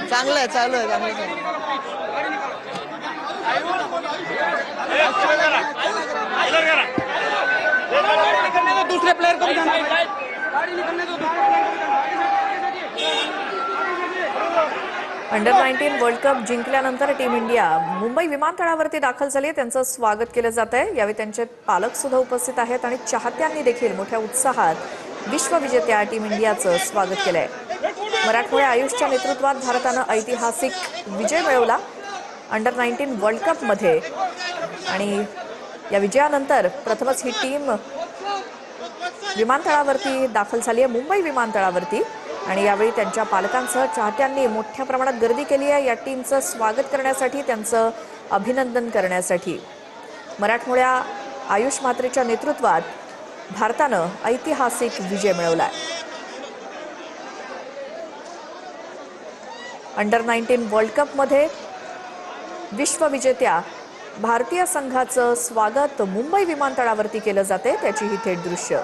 चांगलं आहे, चालू आहे, चांगलं आहे. दूसरे प्लेयर को भी जाना है। अंडर 19 वर्ल्ड कप जिंकल्यानंतर टीम इंडिया मुंबई विमानतळावरती दाखल झाली आहे. त्यांचं स्वागत केलं जात आहे. यावेळी त्यांचे पालक सुद्धा उपस्थित आहेत आणि चाहत्यांनी देखील मोठ्या उत्साहात विश्वविजेत्या टीम इंडियाचं स्वागत केलंय. मराठमोळ्या आयुषच्या नेतृत्वात भारतानं ऐतिहासिक विजय मिळवला अंडर 19 वर्ल्ड कपमध्ये आणि या विजयानंतर प्रथमच ही टीम विमानतळावरती दाखल झाली आहे, मुंबई विमानतळावरती. आणि यावेळी त्यांच्या पालकांसह चाहत्यांनी मोठ्या प्रमाणात गर्दी केली आहे या टीमचं स्वागत करण्यासाठी, त्यांचं अभिनंदन करण्यासाठी. मराठमोळ्या आयुष म्हात्रेच्या नेतृत्वात भारतानं ऐतिहासिक विजय मिळवलाय. अंडर 19 वर्ल्ड कपमध्ये विश्वविजेत्या भारतीय संघाचं स्वागत मुंबई विमानतळावरती केलं जाते, त्याची ही थेट दृश्य.